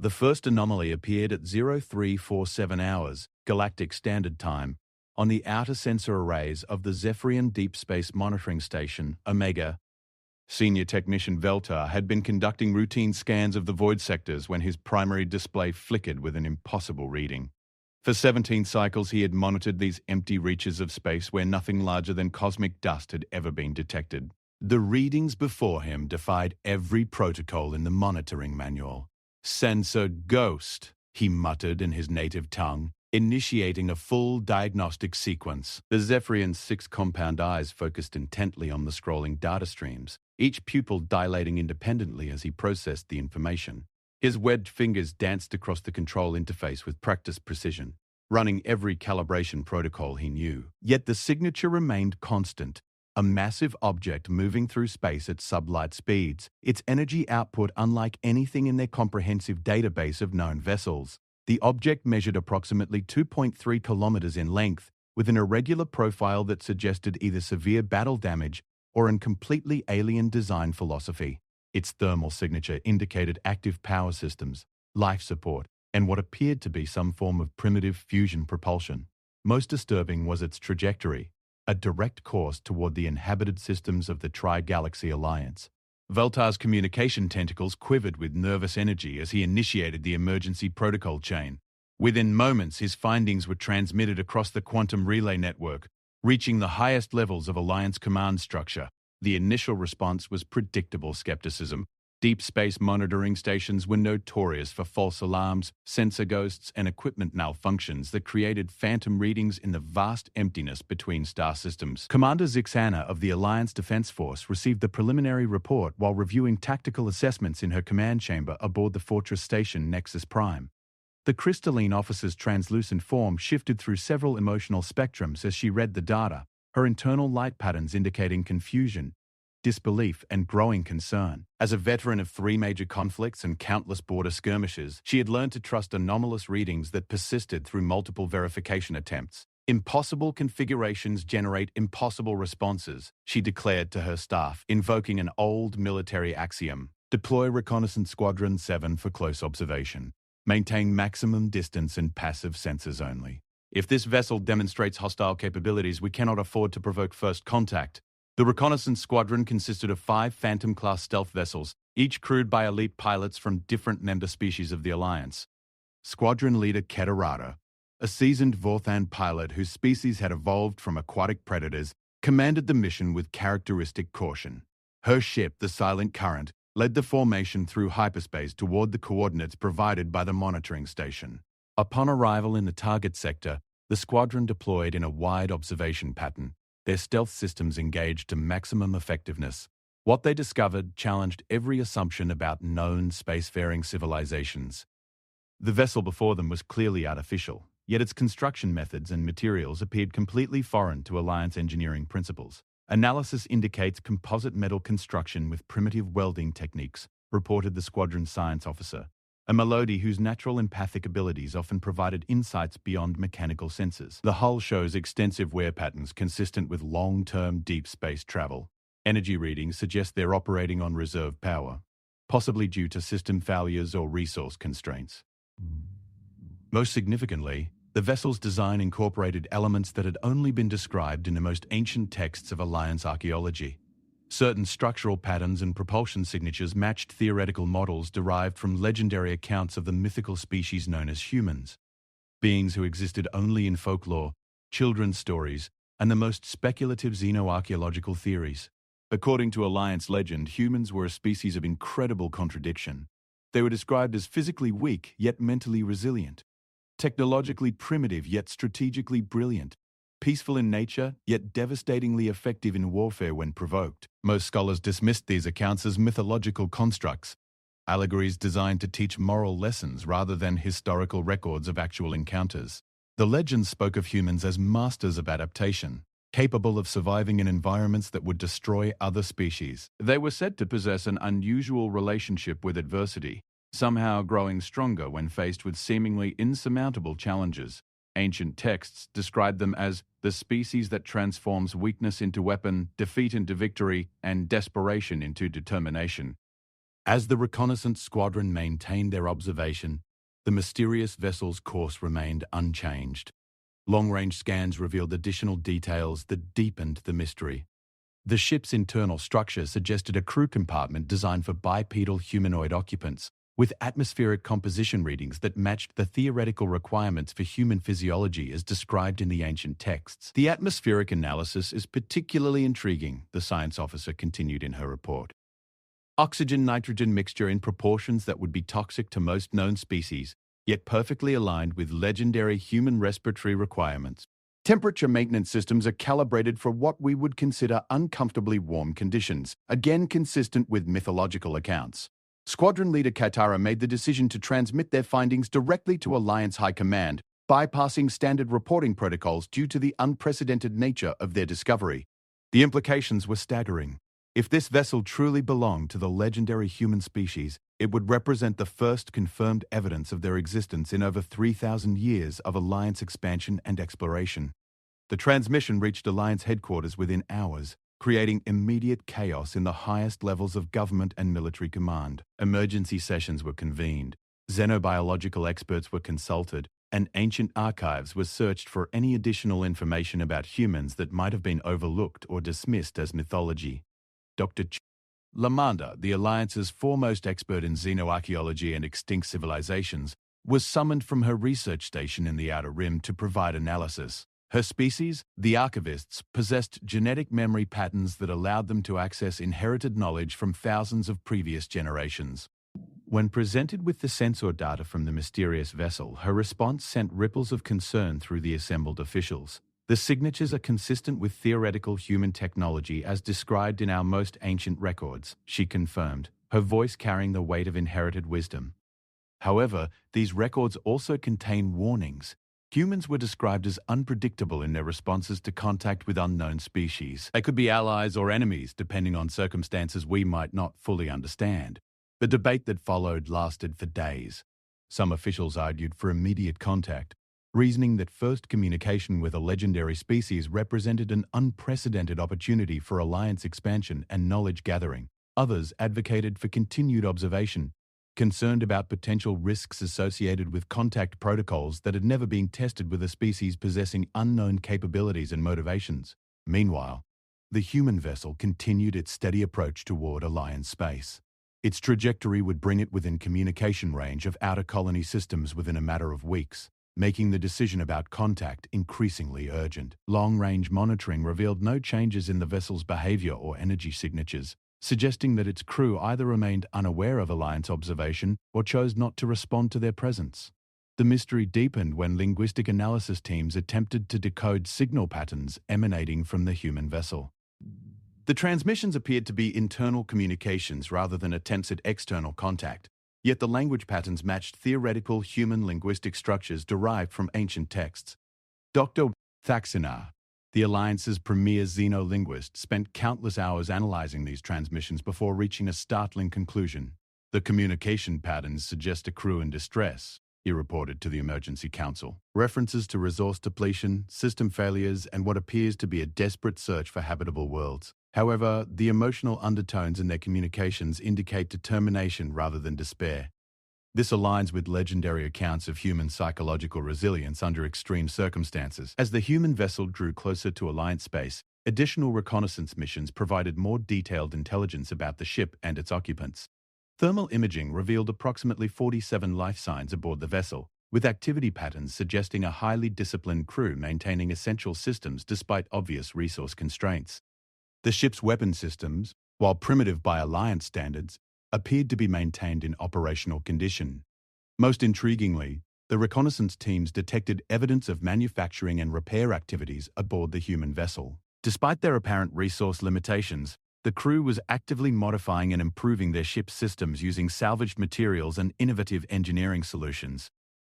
The first anomaly appeared at 0347 hours, Galactic Standard Time, on the outer sensor arrays of the Zephyrian Deep Space Monitoring Station, Omega. Senior technician Veltar had been conducting routine scans of the void sectors when his primary display flickered with an impossible reading. For 17 cycles he had monitored these empty reaches of space where nothing larger than cosmic dust had ever been detected. The readings before him defied every protocol in the monitoring manual. "Sensor ghost," he muttered in his native tongue, initiating a full diagnostic sequence. The Zephyrian's 6 compound eyes focused intently on the scrolling data streams, each pupil dilating independently as he processed the information. His webbed fingers danced across the control interface with practiced precision, running every calibration protocol he knew. Yet the signature remained constant, a massive object moving through space at sublight speeds, its energy output unlike anything in their comprehensive database of known vessels. The object measured approximately 2.3 kilometers in length, with an irregular profile that suggested either severe battle damage or a completely alien design philosophy. Its thermal signature indicated active power systems, life support, and what appeared to be some form of primitive fusion propulsion. Most disturbing was its trajectory, a direct course toward the inhabited systems of the Tri-Galaxy Alliance. Veltar's communication tentacles quivered with nervous energy as he initiated the emergency protocol chain. Within moments, his findings were transmitted across the quantum relay network, reaching the highest levels of Alliance command structure. The initial response was predictable skepticism. Deep space monitoring stations were notorious for false alarms, sensor ghosts, and equipment malfunctions that created phantom readings in the vast emptiness between star systems. Commander Zixana of the Alliance Defense Force received the preliminary report while reviewing tactical assessments in her command chamber aboard the Fortress Station Nexus Prime. The crystalline officer's translucent form shifted through several emotional spectrums as she read the data, her internal light patterns indicating confusion, disbelief, and growing concern. As a veteran of 3 major conflicts and countless border skirmishes, she had learned to trust anomalous readings that persisted through multiple verification attempts. "Impossible configurations generate impossible responses," she declared to her staff, invoking an old military axiom. "Deploy Reconnaissance Squadron 7 for close observation. Maintain maximum distance and passive sensors only. If this vessel demonstrates hostile capabilities, we cannot afford to provoke first contact." The reconnaissance squadron consisted of 5 Phantom-class stealth vessels, each crewed by elite pilots from different member species of the Alliance. Squadron leader Keterada, a seasoned Vorthan pilot whose species had evolved from aquatic predators, commanded the mission with characteristic caution. Her ship, the Silent Current, led the formation through hyperspace toward the coordinates provided by the monitoring station. Upon arrival in the target sector, the squadron deployed in a wide observation pattern, their stealth systems engaged to maximum effectiveness. What they discovered challenged every assumption about known spacefaring civilizations. The vessel before them was clearly artificial, yet its construction methods and materials appeared completely foreign to Alliance engineering principles. "Analysis indicates composite metal construction with primitive welding techniques," reported the squadron science officer, a Melody whose natural empathic abilities often provided insights beyond mechanical senses. "The hull shows extensive wear patterns consistent with long-term deep space travel. Energy readings suggest they're operating on reserve power, possibly due to system failures or resource constraints." Most significantly, the vessel's design incorporated elements that had only been described in the most ancient texts of Alliance archaeology. Certain structural patterns and propulsion signatures matched theoretical models derived from legendary accounts of the mythical species known as humans, beings who existed only in folklore, children's stories, and the most speculative xenoarchaeological theories. According to Alliance legend, humans were a species of incredible contradiction. They were described as physically weak yet mentally resilient, technologically primitive yet strategically brilliant, peaceful in nature, yet devastatingly effective in warfare when provoked. Most scholars dismissed these accounts as mythological constructs, allegories designed to teach moral lessons rather than historical records of actual encounters. The legends spoke of humans as masters of adaptation, capable of surviving in environments that would destroy other species. They were said to possess an unusual relationship with adversity, somehow growing stronger when faced with seemingly insurmountable challenges. Ancient texts describe them as the species that transforms weakness into weapon, defeat into victory, and desperation into determination. As the reconnaissance squadron maintained their observation, the mysterious vessel's course remained unchanged. Long-range scans revealed additional details that deepened the mystery. The ship's internal structure suggested a crew compartment designed for bipedal humanoid occupants, with atmospheric composition readings that matched the theoretical requirements for human physiology as described in the ancient texts. The atmospheric analysis is particularly intriguing, the science officer continued in her report. Oxygen-nitrogen mixture in proportions that would be toxic to most known species, yet perfectly aligned with legendary human respiratory requirements. Temperature maintenance systems are calibrated for what we would consider uncomfortably warm conditions, again consistent with mythological accounts. Squadron leader Katara made the decision to transmit their findings directly to Alliance High Command, bypassing standard reporting protocols due to the unprecedented nature of their discovery. The implications were staggering. If this vessel truly belonged to the legendary human species, it would represent the first confirmed evidence of their existence in over 3,000 years of Alliance expansion and exploration. The transmission reached Alliance headquarters within hours, creating immediate chaos in the highest levels of government and military command. Emergency sessions were convened, xenobiological experts were consulted, and ancient archives were searched for any additional information about humans that might have been overlooked or dismissed as mythology. Dr. Lamanda, the Alliance's foremost expert in xenoarchaeology and extinct civilizations, was summoned from her research station in the Outer Rim to provide analysis. Her species, the archivists, possessed genetic memory patterns that allowed them to access inherited knowledge from thousands of previous generations. When presented with the sensor data from the mysterious vessel, her response sent ripples of concern through the assembled officials. The signatures are consistent with theoretical human technology as described in our most ancient records, she confirmed, her voice carrying the weight of inherited wisdom. However, these records also contain warnings. Humans were described as unpredictable in their responses to contact with unknown species. They could be allies or enemies, depending on circumstances we might not fully understand. The debate that followed lasted for days. Some officials argued for immediate contact, reasoning that first communication with a legendary species represented an unprecedented opportunity for Alliance expansion and knowledge gathering. Others advocated for continued observation, concerned about potential risks associated with contact protocols that had never been tested with a species possessing unknown capabilities and motivations. Meanwhile, the human vessel continued its steady approach toward Alliance space. Its trajectory would bring it within communication range of outer colony systems within a matter of weeks, making the decision about contact increasingly urgent. Long-range monitoring revealed no changes in the vessel's behavior or energy signatures, suggesting that its crew either remained unaware of Alliance observation or chose not to respond to their presence. The mystery deepened when linguistic analysis teams attempted to decode signal patterns emanating from the human vessel. The transmissions appeared to be internal communications rather than attempts at external contact, yet the language patterns matched theoretical human linguistic structures derived from ancient texts. Dr. Thaxina, the Alliance's premier xenolinguist, spent countless hours analyzing these transmissions before reaching a startling conclusion. The communication patterns suggest a crew in distress, he reported to the Emergency Council. References to resource depletion, system failures, and what appears to be a desperate search for habitable worlds. However, the emotional undertones in their communications indicate determination rather than despair. This aligns with legendary accounts of human psychological resilience under extreme circumstances. As the human vessel drew closer to Alliance space, additional reconnaissance missions provided more detailed intelligence about the ship and its occupants. Thermal imaging revealed approximately 47 life signs aboard the vessel, with activity patterns suggesting a highly disciplined crew maintaining essential systems despite obvious resource constraints. The ship's weapon systems, while primitive by Alliance standards, appeared to be maintained in operational condition. Most intriguingly, the reconnaissance teams detected evidence of manufacturing and repair activities aboard the human vessel. Despite their apparent resource limitations, the crew was actively modifying and improving their ship's systems using salvaged materials and innovative engineering solutions.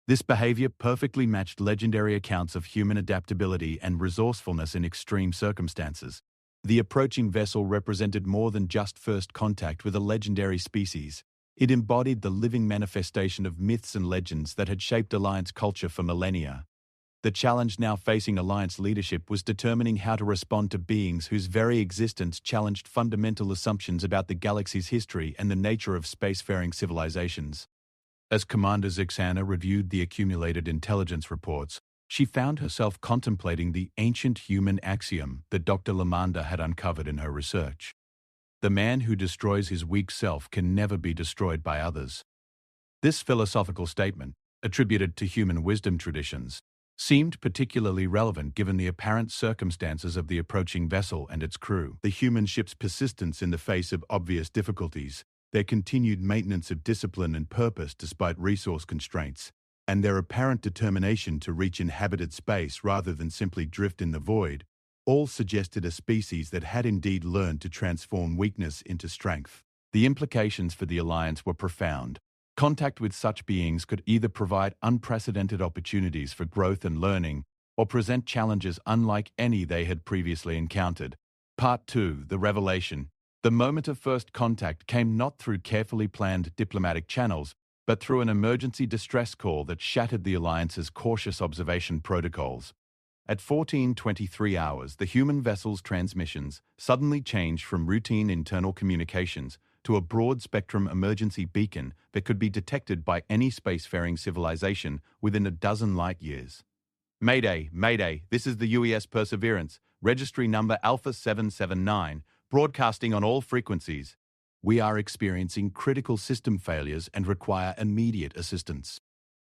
This behavior perfectly matched legendary accounts of human adaptability and resourcefulness in extreme circumstances. The approaching vessel represented more than just first contact with a legendary species. It embodied the living manifestation of myths and legends that had shaped Alliance culture for millennia. The challenge now facing Alliance leadership was determining how to respond to beings whose very existence challenged fundamental assumptions about the galaxy's history and the nature of spacefaring civilizations. As Commander Zixana reviewed the accumulated intelligence reports, she found herself contemplating the ancient human axiom that Dr. Lamanda had uncovered in her research. The man who destroys his weak self can never be destroyed by others. This philosophical statement, attributed to human wisdom traditions, seemed particularly relevant given the apparent circumstances of the approaching vessel and its crew. The human ship's persistence in the face of obvious difficulties, their continued maintenance of discipline and purpose despite resource constraints, and their apparent determination to reach inhabited space rather than simply drift in the void, all suggested a species that had indeed learned to transform weakness into strength. The implications for the Alliance were profound. Contact with such beings could either provide unprecedented opportunities for growth and learning, or present challenges unlike any they had previously encountered. Part 2. The Revelation. The moment of first contact came not through carefully planned diplomatic channels, but through an emergency distress call that shattered the Alliance's cautious observation protocols. At 14:23 hours, the human vessel's transmissions suddenly changed from routine internal communications to a broad-spectrum emergency beacon that could be detected by any spacefaring civilization within a dozen light-years. Mayday, Mayday, this is the UES Perseverance, registry number Alpha 779, broadcasting on all frequencies. We are experiencing critical system failures and require immediate assistance.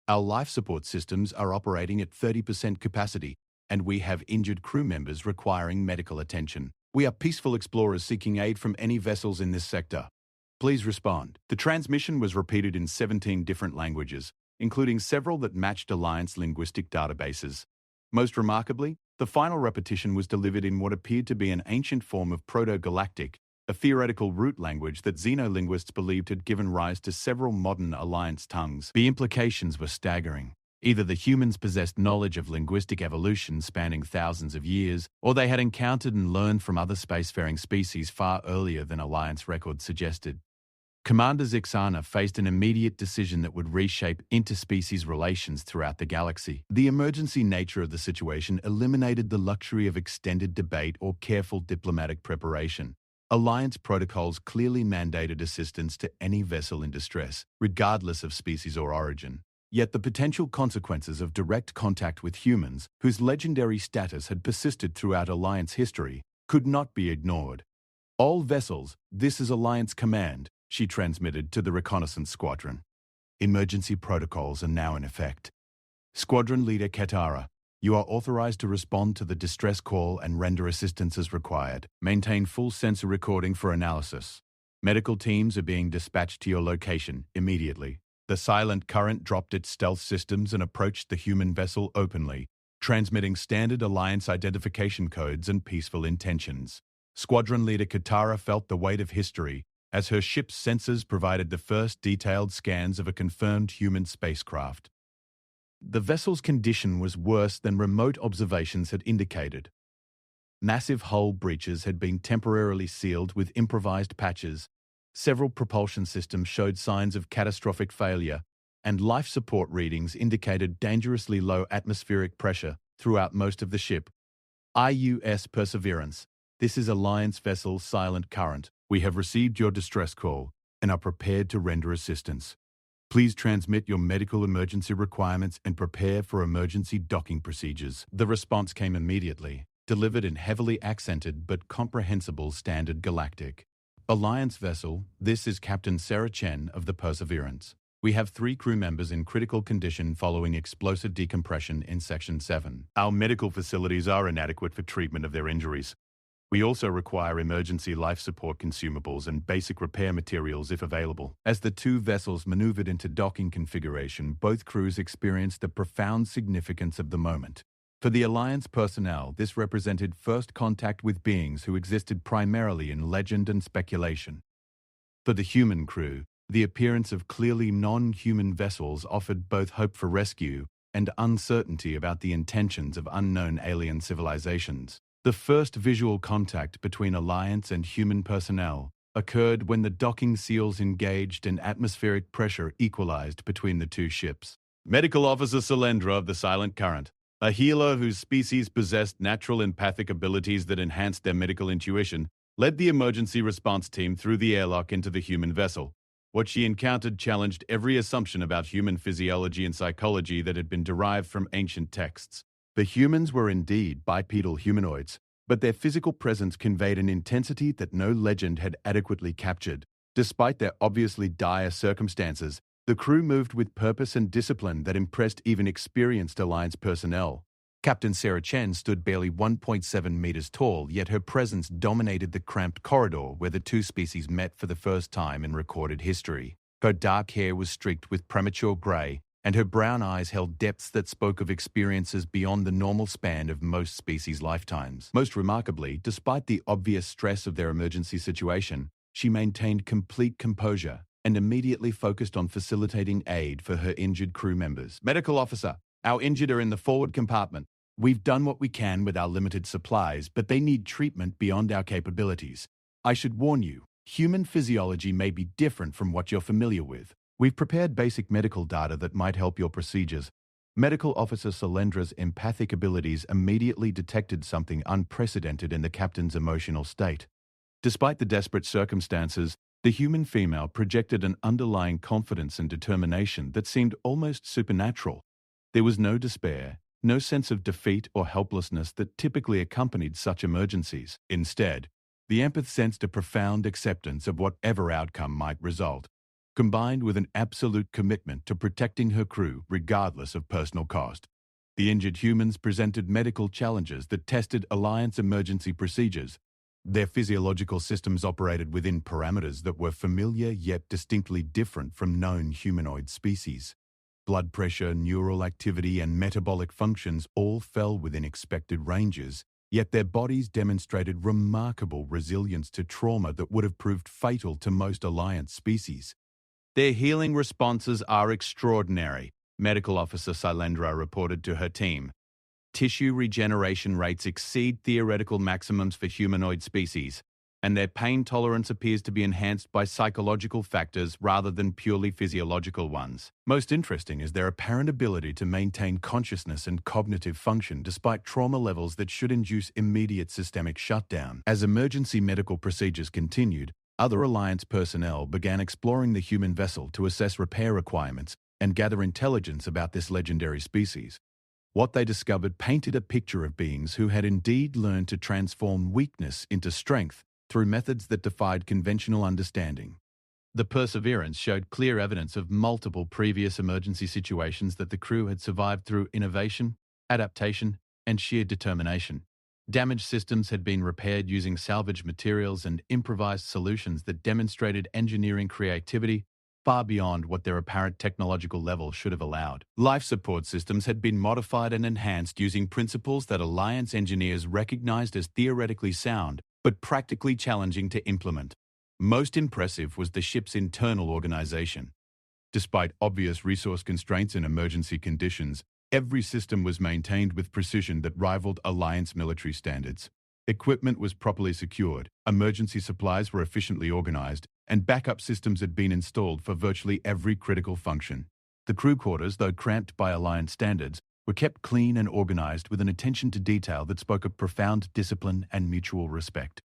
Our life support systems are operating at 30% capacity, and we have injured crew members requiring medical attention. We are peaceful explorers seeking aid from any vessels in this sector. Please respond. The transmission was repeated in 17 different languages, including several that matched Alliance linguistic databases. Most remarkably, the final repetition was delivered in what appeared to be an ancient form of Proto-Galactic, a theoretical root language that xenolinguists believed had given rise to several modern Alliance tongues. The implications were staggering. Either the humans possessed knowledge of linguistic evolution spanning thousands of years, or they had encountered and learned from other spacefaring species far earlier than Alliance records suggested. Commander Zixana faced an immediate decision that would reshape interspecies relations throughout the galaxy. The emergency nature of the situation eliminated the luxury of extended debate or careful diplomatic preparation. Alliance protocols clearly mandated assistance to any vessel in distress, regardless of species or origin. Yet the potential consequences of direct contact with humans, whose legendary status had persisted throughout Alliance history, could not be ignored. All vessels, this is Alliance command, she transmitted to the reconnaissance squadron. Emergency protocols are now in effect. Squadron Leader Katara, you are authorized to respond to the distress call and render assistance as required. Maintain full sensor recording for analysis. Medical teams are being dispatched to your location immediately. The silent current dropped its stealth systems and approached the human vessel openly, transmitting standard Alliance identification codes and peaceful intentions. Squadron Leader Katara felt the weight of history as her ship's sensors provided the first detailed scans of a confirmed human spacecraft. The vessel's condition was worse than remote observations had indicated. Massive hull breaches had been temporarily sealed with improvised patches. Several propulsion systems showed signs of catastrophic failure, and life support readings indicated dangerously low atmospheric pressure throughout most of the ship. IUS Perseverance, this is Alliance vessel Silent Current. We have received your distress call and are prepared to render assistance. Please transmit your medical emergency requirements and prepare for emergency docking procedures. The response came immediately, delivered in heavily accented but comprehensible Standard Galactic. Alliance vessel, this is Captain Sarah Chen of the Perseverance. We have 3 crew members in critical condition following explosive decompression in Section 7. Our medical facilities are inadequate for treatment of their injuries. We also require emergency life support consumables and basic repair materials if available. As the 2 vessels maneuvered into docking configuration, both crews experienced the profound significance of the moment. For the Alliance personnel, this represented first contact with beings who existed primarily in legend and speculation. For the human crew, the appearance of clearly non-human vessels offered both hope for rescue and uncertainty about the intentions of unknown alien civilizations. The first visual contact between Alliance and human personnel occurred when the docking seals engaged and atmospheric pressure equalized between the 2 ships. Medical Officer Salendra of the Silent Current, A healer whose species possessed natural empathic abilities that enhanced their medical intuition, led the emergency response team through the airlock into the human vessel. What she encountered challenged every assumption about human physiology and psychology that had been derived from ancient texts. The humans were indeed bipedal humanoids, but their physical presence conveyed an intensity that no legend had adequately captured. Despite their obviously dire circumstances, the crew moved with purpose and discipline that impressed even experienced Alliance personnel. Captain Sarah Chen stood barely 1.7 meters tall, yet her presence dominated the cramped corridor where the two species met for the first time in recorded history. Her dark hair was streaked with premature grey, and her brown eyes held depths that spoke of experiences beyond the normal span of most species' lifetimes. Most remarkably, despite the obvious stress of their emergency situation, she maintained complete composure and immediately focused on facilitating aid for her injured crew members. Medical officer, our injured are in the forward compartment. We've done what we can with our limited supplies, but they need treatment beyond our capabilities. I should warn you, human physiology may be different from what you're familiar with. We've prepared basic medical data that might help your procedures. Medical Officer Solendra's empathic abilities immediately detected something unprecedented in the captain's emotional state. Despite the desperate circumstances, the human female projected an underlying confidence and determination that seemed almost supernatural. There was no despair, no sense of defeat or helplessness that typically accompanied such emergencies. Instead, the empath sensed a profound acceptance of whatever outcome might result, combined with an absolute commitment to protecting her crew regardless of personal cost. The injured humans presented medical challenges that tested Alliance emergency procedures. Their physiological systems operated within parameters that were familiar yet distinctly different from known humanoid species. Blood pressure, neural activity, and metabolic functions all fell within expected ranges, yet their bodies demonstrated remarkable resilience to trauma that would have proved fatal to most Alliance species. Their healing responses are extraordinary, Medical Officer Silendra reported to her team. Tissue regeneration rates exceed theoretical maximums for humanoid species, and their pain tolerance appears to be enhanced by psychological factors rather than purely physiological ones. Most interesting is their apparent ability to maintain consciousness and cognitive function despite trauma levels that should induce immediate systemic shutdown. As emergency medical procedures continued, other Alliance personnel began exploring the human vessel to assess repair requirements and gather intelligence about this legendary species. What they discovered painted a picture of beings who had indeed learned to transform weakness into strength through methods that defied conventional understanding. The Perseverance showed clear evidence of multiple previous emergency situations that the crew had survived through innovation, adaptation, and sheer determination. Damaged systems had been repaired using salvaged materials and improvised solutions that demonstrated engineering creativity far beyond what their apparent technological level should have allowed. Life support systems had been modified and enhanced using principles that Alliance engineers recognized as theoretically sound but practically challenging to implement. Most impressive was the ship's internal organization. Despite obvious resource constraints and emergency conditions, every system was maintained with precision that rivaled Alliance military standards. Equipment was properly secured, emergency supplies were efficiently organized, and backup systems had been installed for virtually every critical function. The crew quarters, though cramped by Alliance standards, were kept clean and organized with an attention to detail that spoke of profound discipline and mutual respect.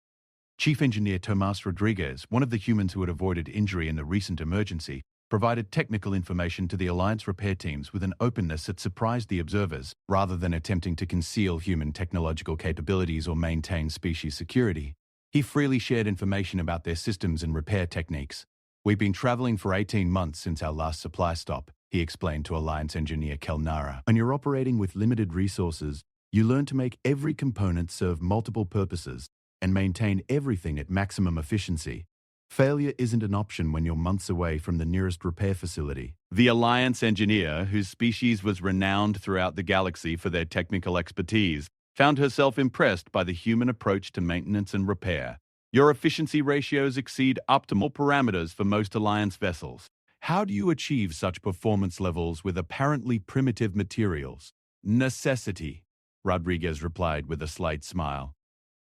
Chief Engineer Tomas Rodriguez, one of the humans who had avoided injury in the recent emergency, provided technical information to the Alliance repair teams with an openness that surprised the observers, rather than attempting to conceal human technological capabilities or maintain species security. He freely shared information about their systems and repair techniques. "We've been traveling for 18 months since our last supply stop," he explained to Alliance engineer Kelnara. "When you're operating with limited resources, you learn to make every component serve multiple purposes and maintain everything at maximum efficiency. Failure isn't an option when you're months away from the nearest repair facility." The Alliance engineer, whose species was renowned throughout the galaxy for their technical expertise, found herself impressed by the human approach to maintenance and repair. "Your efficiency ratios exceed optimal parameters for most Alliance vessels. How do you achieve such performance levels with apparently primitive materials?" "Necessity," Rodriguez replied with a slight smile.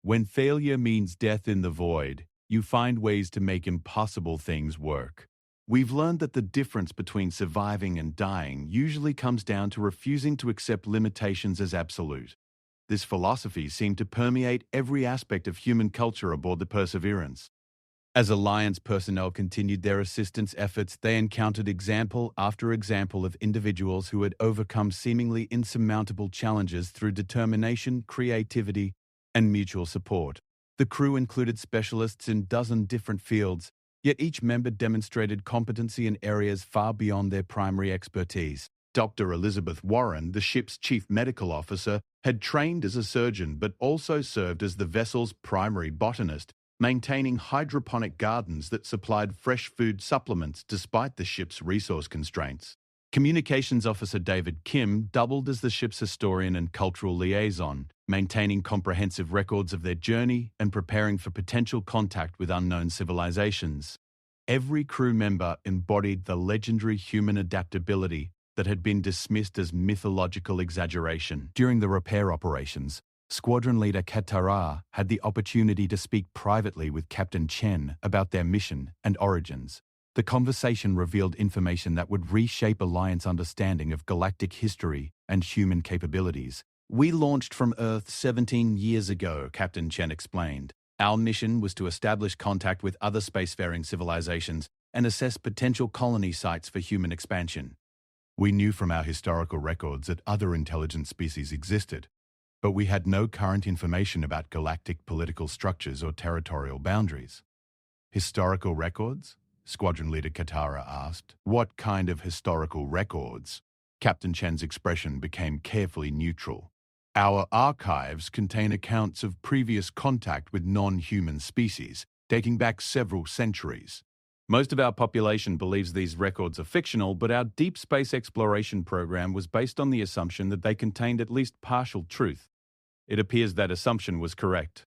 "When failure means death in the void, you find ways to make impossible things work." We've learned that the difference between surviving and dying usually comes down to refusing to accept limitations as absolute. This philosophy seemed to permeate every aspect of human culture aboard the Perseverance. As Alliance personnel continued their assistance efforts, they encountered example after example of individuals who had overcome seemingly insurmountable challenges through determination, creativity, and mutual support. The crew included specialists in a dozen different fields, yet each member demonstrated competency in areas far beyond their primary expertise. Dr. Elizabeth Warren, the ship's chief medical officer, had trained as a surgeon but also served as the vessel's primary botanist, maintaining hydroponic gardens that supplied fresh food supplements despite the ship's resource constraints. Communications Officer David Kim doubled as the ship's historian and cultural liaison, maintaining comprehensive records of their journey and preparing for potential contact with unknown civilizations. Every crew member embodied the legendary human adaptability that had been dismissed as mythological exaggeration. During the repair operations, Squadron Leader Katara had the opportunity to speak privately with Captain Chen about their mission and origins. The conversation revealed information that would reshape Alliance understanding of galactic history and human capabilities. "We launched from Earth 17 years ago," Captain Chen explained. "Our mission was to establish contact with other spacefaring civilizations and assess potential colony sites for human expansion. We knew from our historical records that other intelligent species existed, but we had no current information about galactic political structures or territorial boundaries." "Historical records?" Squadron Leader Katara asked. "What kind of historical records?" Captain Chen's expression became carefully neutral. "Our archives contain accounts of previous contact with non-human species, dating back several centuries. Most of our population believes these records are fictional, but our deep space exploration program was based on the assumption that they contained at least partial truth. It appears that assumption was correct."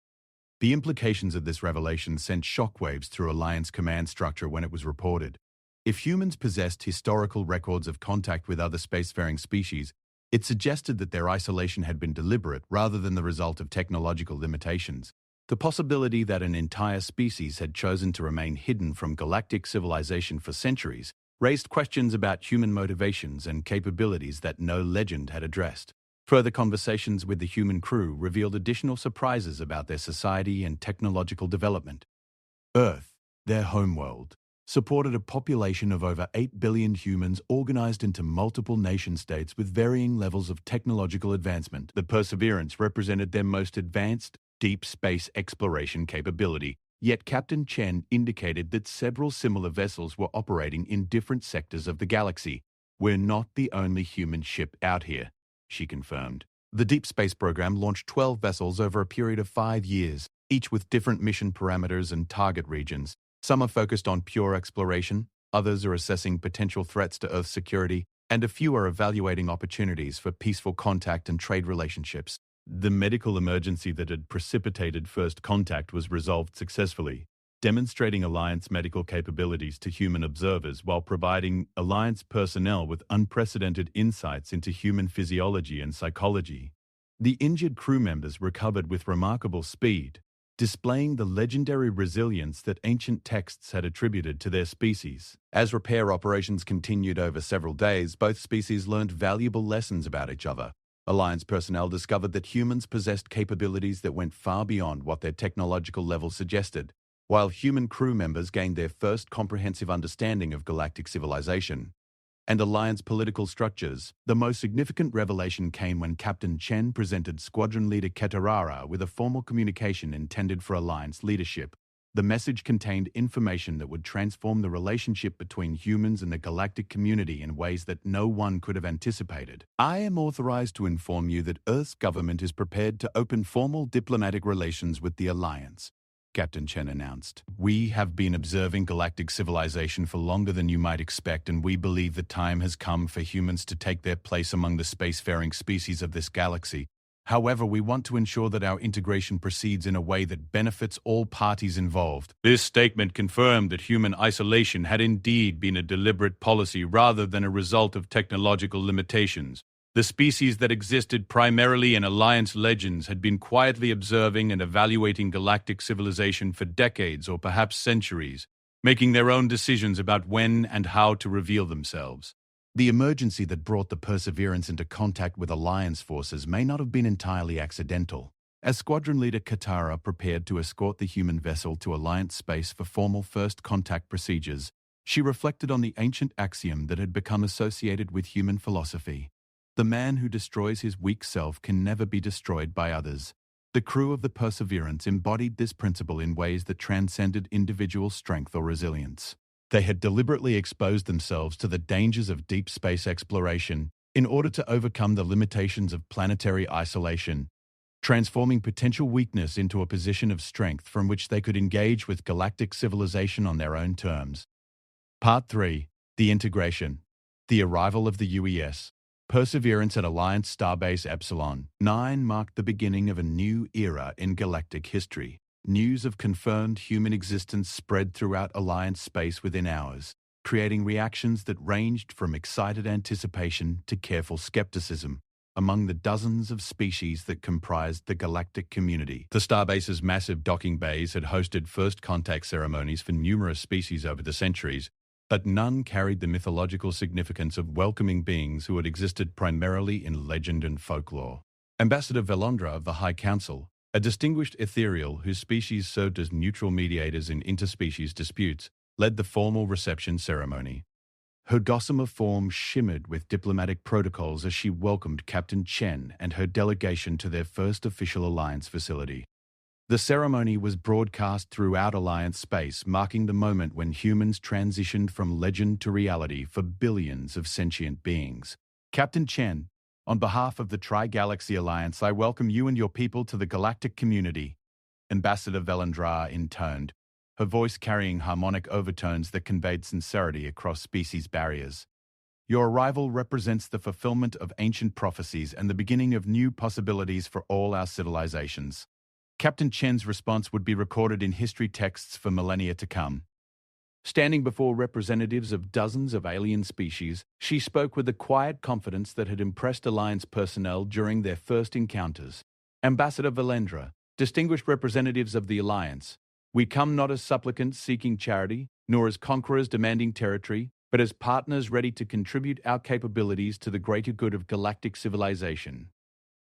The implications of this revelation sent shockwaves through Alliance command structure when it was reported. If humans possessed historical records of contact with other spacefaring species, it suggested that their isolation had been deliberate rather than the result of technological limitations. The possibility that an entire species had chosen to remain hidden from galactic civilization for centuries raised questions about human motivations and capabilities that no legend had addressed. Further conversations with the human crew revealed additional surprises about their society and technological development. Earth, their homeworld, supported a population of over 8 billion humans organized into multiple nation-states with varying levels of technological advancement. The Perseverance represented their most advanced deep space exploration capability, yet Captain Chen indicated that several similar vessels were operating in different sectors of the galaxy. "We're not the only human ship out here," she confirmed. The Deep Space Program launched 12 vessels over a period of 5 years, each with different mission parameters and target regions. Some are focused on pure exploration, others are assessing potential threats to Earth's security, and a few are evaluating opportunities for peaceful contact and trade relationships. The medical emergency that had precipitated first contact was resolved successfully, demonstrating Alliance medical capabilities to human observers while providing Alliance personnel with unprecedented insights into human physiology and psychology. The injured crew members recovered with remarkable speed, displaying the legendary resilience that ancient texts had attributed to their species. As repair operations continued over several days, both species learned valuable lessons about each other. Alliance personnel discovered that humans possessed capabilities that went far beyond what their technological level suggested, while human crew members gained their first comprehensive understanding of galactic civilization and Alliance political structures. The most significant revelation came when Captain Chen presented Squadron Leader Ketarara with a formal communication intended for Alliance leadership. The message contained information that would transform the relationship between humans and the galactic community in ways that no one could have anticipated. "I am authorized to inform you that Earth's government is prepared to open formal diplomatic relations with the Alliance," Captain Chen announced. "We have been observing galactic civilization for longer than you might expect, and we believe the time has come for humans to take their place among the spacefaring species of this galaxy. However, we want to ensure that our integration proceeds in a way that benefits all parties involved." This statement confirmed that human isolation had indeed been a deliberate policy rather than a result of technological limitations. The species that existed primarily in Alliance legends had been quietly observing and evaluating galactic civilization for decades or perhaps centuries, making their own decisions about when and how to reveal themselves. The emergency that brought the Perseverance into contact with Alliance forces may not have been entirely accidental. As Squadron Leader Katara prepared to escort the human vessel to Alliance space for formal first contact procedures, she reflected on the ancient axiom that had become associated with human philosophy. The man who destroys his weak self can never be destroyed by others. The crew of the Perseverance embodied this principle in ways that transcended individual strength or resilience. They had deliberately exposed themselves to the dangers of deep space exploration in order to overcome the limitations of planetary isolation, transforming potential weakness into a position of strength from which they could engage with galactic civilization on their own terms. Part 3. The Integration. The arrival of the UES. Perseverance at Alliance Starbase Epsilon 9 marked the beginning of a new era in galactic history. News of confirmed human existence spread throughout Alliance space within hours, creating reactions that ranged from excited anticipation to careful skepticism among the dozens of species that comprised the galactic community. The Starbase's massive docking bays had hosted first contact ceremonies for numerous species over the centuries, but none carried the mythological significance of welcoming beings who had existed primarily in legend and folklore. Ambassador Velandra of the High Council, a distinguished ethereal whose species served as neutral mediators in interspecies disputes, led the formal reception ceremony. Her gossamer form shimmered with diplomatic protocols as she welcomed Captain Chen and her delegation to their first official Alliance facility. The ceremony was broadcast throughout Alliance space, marking the moment when humans transitioned from legend to reality for billions of sentient beings. Captain Chen, on behalf of the Tri-Galaxy Alliance, I welcome you and your people to the galactic community. Ambassador Velandra intoned, her voice carrying harmonic overtones that conveyed sincerity across species barriers. Your arrival represents the fulfillment of ancient prophecies and the beginning of new possibilities for all our civilizations. Captain Chen's response would be recorded in history texts for millennia to come. Standing before representatives of dozens of alien species, she spoke with the quiet confidence that had impressed Alliance personnel during their first encounters. Ambassador Valendra, distinguished representatives of the Alliance, we come not as supplicants seeking charity, nor as conquerors demanding territory, but as partners ready to contribute our capabilities to the greater good of galactic civilization.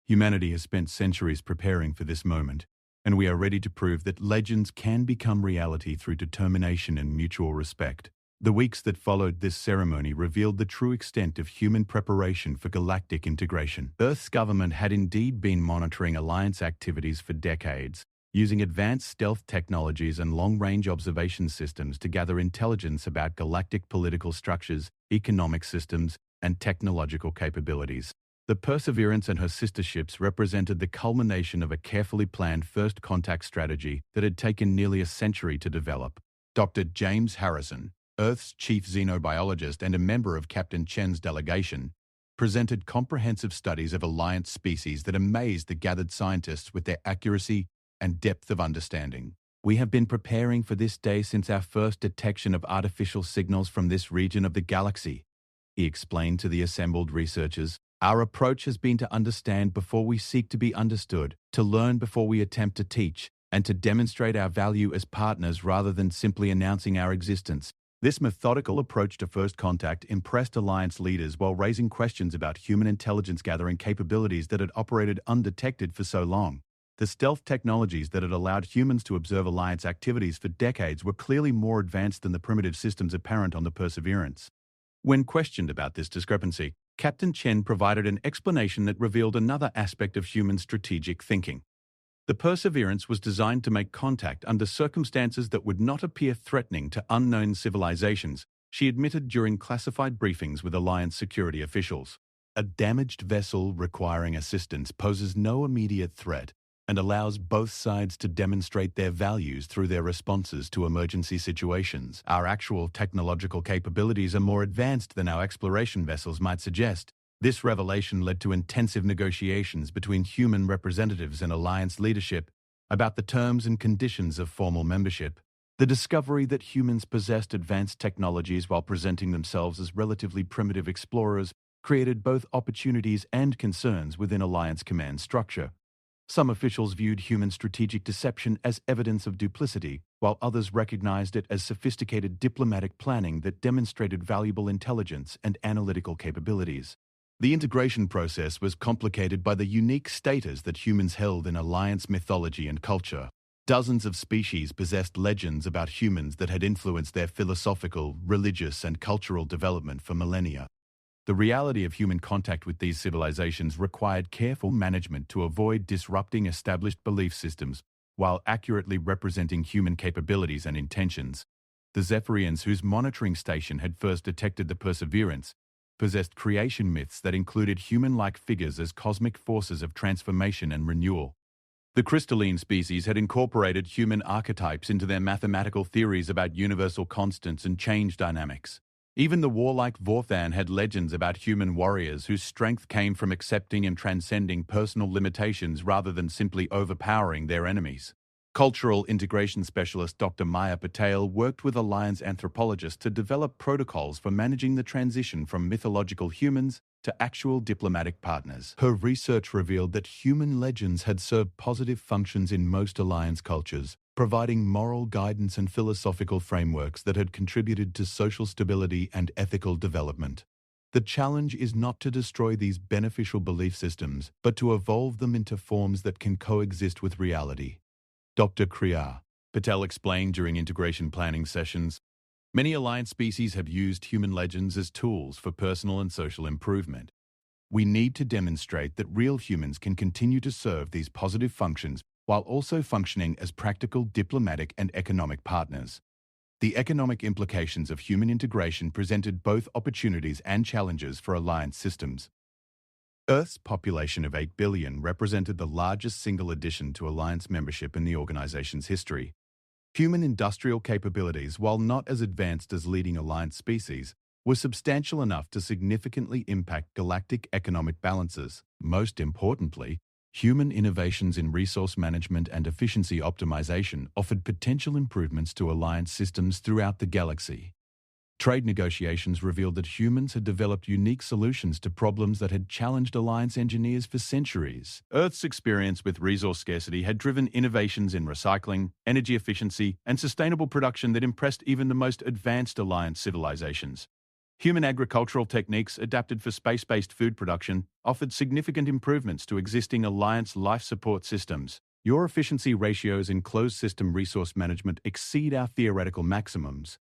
Humanity has spent centuries preparing for this moment, and we are ready to prove that legends can become reality through determination and mutual respect. The weeks that followed this ceremony revealed the true extent of human preparation for galactic integration. Earth's government had indeed been monitoring Alliance activities for decades, using advanced stealth technologies and long-range observation systems to gather intelligence about galactic political structures, economic systems, and technological capabilities. The Perseverance and her sister ships represented the culmination of a carefully planned first contact strategy that had taken nearly a century to develop. Dr. James Harrison, Earth's chief xenobiologist and a member of Captain Chen's delegation, presented comprehensive studies of Alliance species that amazed the gathered scientists with their accuracy and depth of understanding. We have been preparing for this day since our first detection of artificial signals from this region of the galaxy, he explained to the assembled researchers. Our approach has been to understand before we seek to be understood, to learn before we attempt to teach, and to demonstrate our value as partners rather than simply announcing our existence. This methodical approach to first contact impressed Alliance leaders while raising questions about human intelligence gathering capabilities that had operated undetected for so long. The stealth technologies that had allowed humans to observe Alliance activities for decades were clearly more advanced than the primitive systems apparent on the Perseverance. When questioned about this discrepancy, Captain Chen provided an explanation that revealed another aspect of human strategic thinking. The Perseverance was designed to make contact under circumstances that would not appear threatening to unknown civilizations, she admitted during classified briefings with Alliance security officials. A damaged vessel requiring assistance poses no immediate threat and allows both sides to demonstrate their values through their responses to emergency situations. Our actual technological capabilities are more advanced than our exploration vessels might suggest. This revelation led to intensive negotiations between human representatives and Alliance leadership about the terms and conditions of formal membership. The discovery that humans possessed advanced technologies while presenting themselves as relatively primitive explorers created both opportunities and concerns within Alliance command structure. Some officials viewed human strategic deception as evidence of duplicity, while others recognized it as sophisticated diplomatic planning that demonstrated valuable intelligence and analytical capabilities. The integration process was complicated by the unique status that humans held in alliance mythology and culture. Dozens of species possessed legends about humans that had influenced their philosophical, religious, and cultural development for millennia. The reality of human contact with these civilizations required careful management to avoid disrupting established belief systems while accurately representing human capabilities and intentions. The Zephyrians, whose monitoring station had first detected the Perseverance, possessed creation myths that included human-like figures as cosmic forces of transformation and renewal. The crystalline species had incorporated human archetypes into their mathematical theories about universal constants and change dynamics. Even the warlike Vorthan had legends about human warriors whose strength came from accepting and transcending personal limitations rather than simply overpowering their enemies. Cultural integration specialist Dr. Maya Patel worked with Alliance anthropologists to develop protocols for managing the transition from mythological humans to actual diplomatic partners. Her research revealed that human legends had served positive functions in most Alliance cultures, providing moral guidance and philosophical frameworks that had contributed to social stability and ethical development. The challenge is not to destroy these beneficial belief systems, but to evolve them into forms that can coexist with reality. Dr. Kriya Patel explained during integration planning sessions, many Alliance species have used human legends as tools for personal and social improvement. We need to demonstrate that real humans can continue to serve these positive functions while also functioning as practical diplomatic and economic partners. The economic implications of human integration presented both opportunities and challenges for Alliance systems. Earth's population of 8 billion represented the largest single addition to Alliance membership in the organization's history. Human industrial capabilities, while not as advanced as leading Alliance species, were substantial enough to significantly impact galactic economic balances. Most importantly, human innovations in resource management and efficiency optimization offered potential improvements to Alliance systems throughout the galaxy. Trade negotiations revealed that humans had developed unique solutions to problems that had challenged Alliance engineers for centuries. Earth's experience with resource scarcity had driven innovations in recycling, energy efficiency, and sustainable production that impressed even the most advanced Alliance civilizations. Human agricultural techniques adapted for space-based food production offered significant improvements to existing Alliance life support systems. Your efficiency ratios in closed-system resource management exceed our theoretical maximums,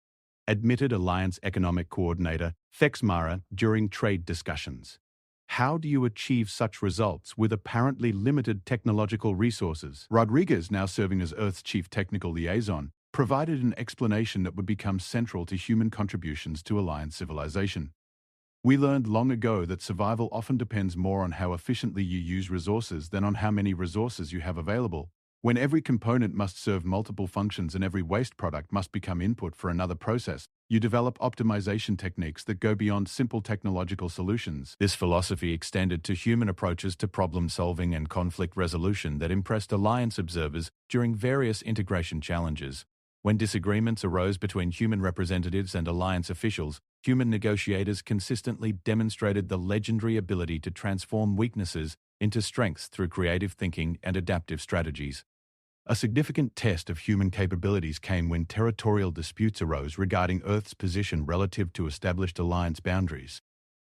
admitted Alliance Economic Coordinator Fexmara during trade discussions. How do you achieve such results with apparently limited technological resources? Rodriguez, now serving as Earth's Chief Technical Liaison, provided an explanation that would become central to human contributions to Alliance civilization. We learned long ago that survival often depends more on how efficiently you use resources than on how many resources you have available. When every component must serve multiple functions and every waste product must become input for another process, you develop optimization techniques that go beyond simple technological solutions. This philosophy extended to human approaches to problem solving and conflict resolution that impressed Alliance observers during various integration challenges. When disagreements arose between human representatives and Alliance officials, human negotiators consistently demonstrated the legendary ability to transform weaknesses into strengths through creative thinking and adaptive strategies. A significant test of human capabilities came when territorial disputes arose regarding Earth's position relative to established Alliance boundaries.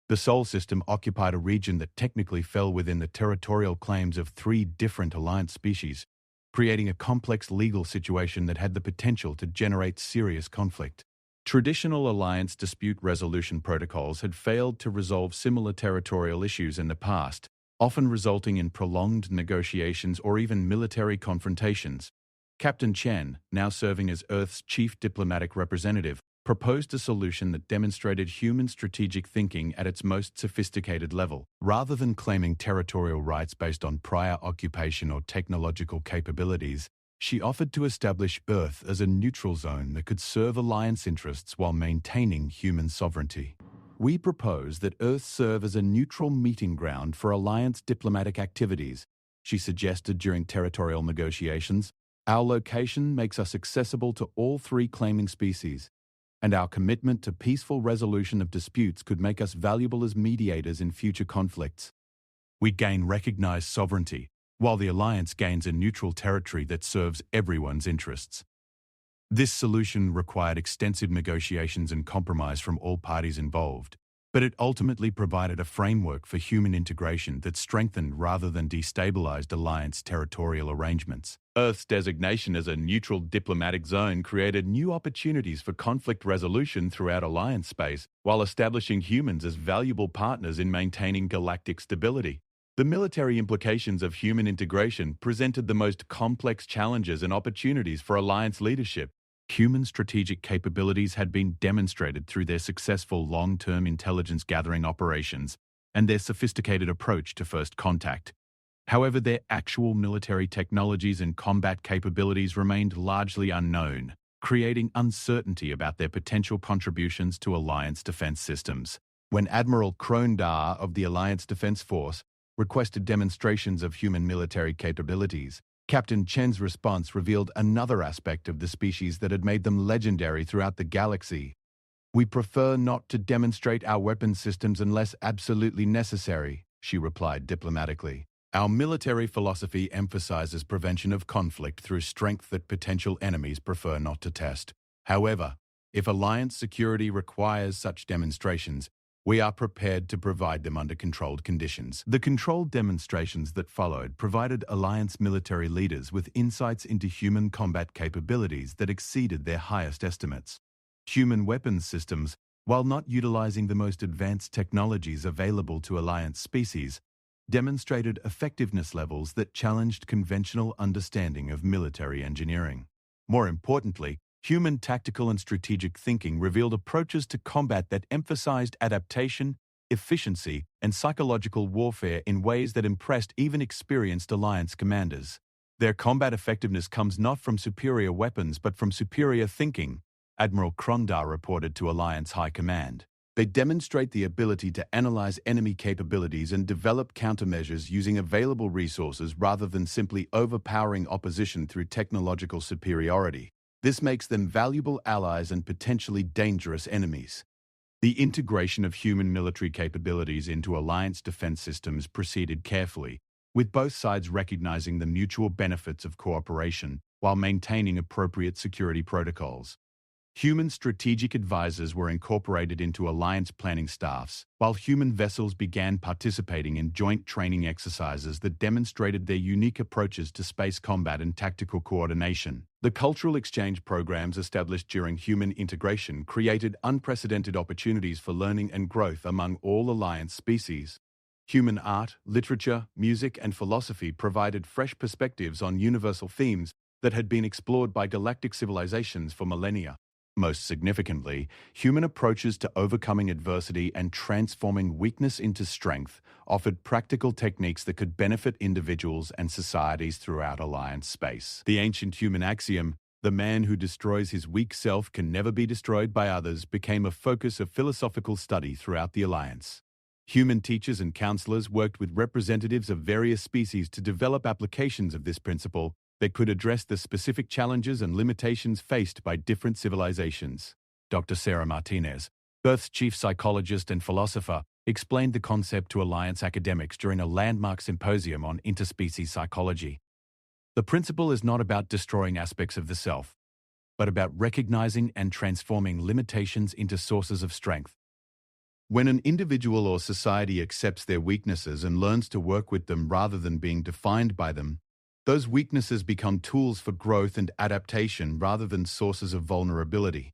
The Sol system occupied a region that technically fell within the territorial claims of 3 different Alliance species, creating a complex legal situation that had the potential to generate serious conflict. Traditional Alliance dispute resolution protocols had failed to resolve similar territorial issues in the past, often resulting in prolonged negotiations or even military confrontations. Captain Chen, now serving as Earth's chief diplomatic representative, proposed a solution that demonstrated human strategic thinking at its most sophisticated level. Rather than claiming territorial rights based on prior occupation or technological capabilities, she offered to establish Earth as a neutral zone that could serve Alliance interests while maintaining human sovereignty. We propose that Earth serve as a neutral meeting ground for Alliance diplomatic activities, she suggested during territorial negotiations. Our location makes us accessible to all 3 claiming species, and our commitment to peaceful resolution of disputes could make us valuable as mediators in future conflicts. We gain recognized sovereignty, while the Alliance gains a neutral territory that serves everyone's interests. This solution required extensive negotiations and compromise from all parties involved, but it ultimately provided a framework for human integration that strengthened rather than destabilized Alliance territorial arrangements. Earth's designation as a neutral diplomatic zone created new opportunities for conflict resolution throughout Alliance space, while establishing humans as valuable partners in maintaining galactic stability. The military implications of human integration presented the most complex challenges and opportunities for Alliance leadership. Human strategic capabilities had been demonstrated through their successful long-term intelligence-gathering operations and their sophisticated approach to first contact. However, their actual military technologies and combat capabilities remained largely unknown, creating uncertainty about their potential contributions to Alliance defense systems. When Admiral Krondar of the Alliance Defense Force requested demonstrations of human military capabilities, Captain Chen's response revealed another aspect of the species that had made them legendary throughout the galaxy. "We prefer not to demonstrate our weapon systems unless absolutely necessary," she replied diplomatically. "Our military philosophy emphasizes prevention of conflict through strength that potential enemies prefer not to test. However, if Alliance security requires such demonstrations, we are prepared to provide them under controlled conditions." The controlled demonstrations that followed provided Alliance military leaders with insights into human combat capabilities that exceeded their highest estimates. Human weapons systems, while not utilizing the most advanced technologies available to Alliance species, demonstrated effectiveness levels that challenged conventional understanding of military engineering. More importantly, human tactical and strategic thinking revealed approaches to combat that emphasized adaptation, efficiency, and psychological warfare in ways that impressed even experienced Alliance commanders. Their combat effectiveness comes not from superior weapons but from superior thinking, Admiral Krondar reported to Alliance High Command. They demonstrate the ability to analyze enemy capabilities and develop countermeasures using available resources rather than simply overpowering opposition through technological superiority. This makes them valuable allies and potentially dangerous enemies. The integration of human military capabilities into Alliance defense systems proceeded carefully, with both sides recognizing the mutual benefits of cooperation while maintaining appropriate security protocols. Human strategic advisors were incorporated into Alliance planning staffs, while human vessels began participating in joint training exercises that demonstrated their unique approaches to space combat and tactical coordination. The cultural exchange programs established during human integration created unprecedented opportunities for learning and growth among all Alliance species. Human art, literature, music, and philosophy provided fresh perspectives on universal themes that had been explored by galactic civilizations for millennia. Most significantly, human approaches to overcoming adversity and transforming weakness into strength offered practical techniques that could benefit individuals and societies throughout Alliance space. The ancient human axiom, "The man who destroys his weak self can never be destroyed by others," became a focus of philosophical study throughout the Alliance. Human teachers and counselors worked with representatives of various species to develop applications of this principle that could address the specific challenges and limitations faced by different civilizations. Dr. Sarah Martinez, Earth's chief psychologist and philosopher, explained the concept to Alliance academics during a landmark symposium on interspecies psychology. The principle is not about destroying aspects of the self, but about recognizing and transforming limitations into sources of strength. When an individual or society accepts their weaknesses and learns to work with them rather than being defined by them, those weaknesses become tools for growth and adaptation rather than sources of vulnerability.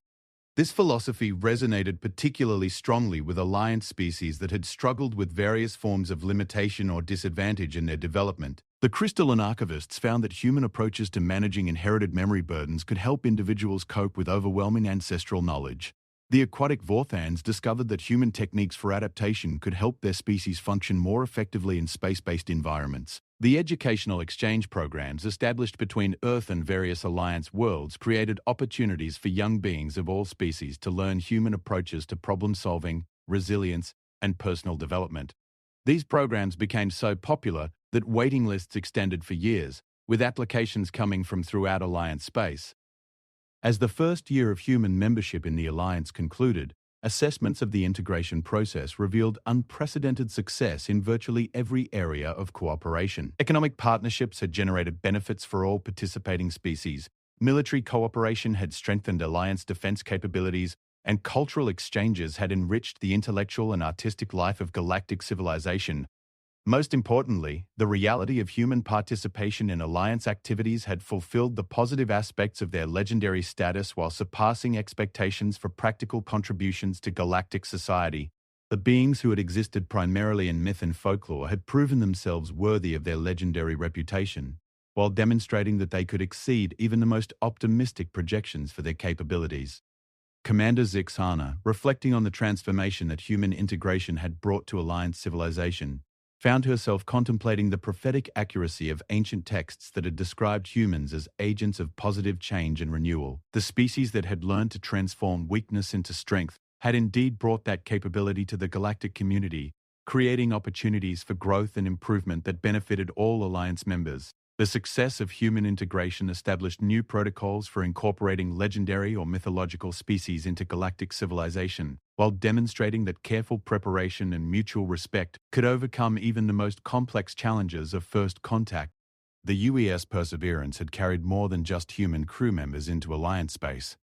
This philosophy resonated particularly strongly with Alliance species that had struggled with various forms of limitation or disadvantage in their development. The crystalline archivists found that human approaches to managing inherited memory burdens could help individuals cope with overwhelming ancestral knowledge. The aquatic Vorthans discovered that human techniques for adaptation could help their species function more effectively in space-based environments. The educational exchange programs established between Earth and various Alliance worlds created opportunities for young beings of all species to learn human approaches to problem-solving, resilience, and personal development. These programs became so popular that waiting lists extended for years, with applications coming from throughout Alliance space. As the first year of human membership in the Alliance concluded, Assessments of the integration process revealed unprecedented success in virtually every area of cooperation. Economic partnerships had generated benefits for all participating species, military cooperation had strengthened alliance defense capabilities, and cultural exchanges had enriched the intellectual and artistic life of galactic civilization. Most importantly, the reality of human participation in alliance activities had fulfilled the positive aspects of their legendary status while surpassing expectations for practical contributions to galactic society. The beings who had existed primarily in myth and folklore had proven themselves worthy of their legendary reputation, while demonstrating that they could exceed even the most optimistic projections for their capabilities. Commander Zixana, reflecting on the transformation that human integration had brought to Alliance civilization, found herself contemplating the prophetic accuracy of ancient texts that had described humans as agents of positive change and renewal. The species that had learned to transform weakness into strength had indeed brought that capability to the galactic community, creating opportunities for growth and improvement that benefited all Alliance members. The success of human integration established new protocols for incorporating legendary or mythological species into galactic civilization, while demonstrating that careful preparation and mutual respect could overcome even the most complex challenges of first contact. The UES Perseverance had carried more than just human crew members into Alliance space.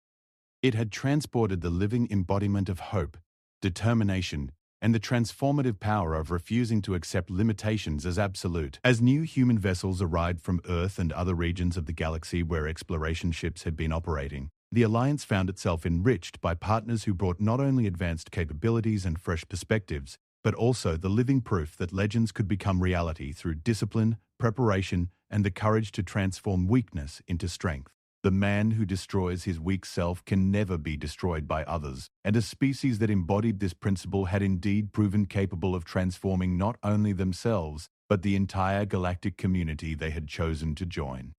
It had transported the living embodiment of hope, determination, and the transformative power of refusing to accept limitations as absolute. As new human vessels arrived from Earth and other regions of the galaxy where exploration ships had been operating, the Alliance found itself enriched by partners who brought not only advanced capabilities and fresh perspectives, but also the living proof that legends could become reality through discipline, preparation, and the courage to transform weakness into strength. The man who destroys his weak self can never be destroyed by others, and a species that embodied this principle had indeed proven capable of transforming not only themselves, but the entire galactic community they had chosen to join.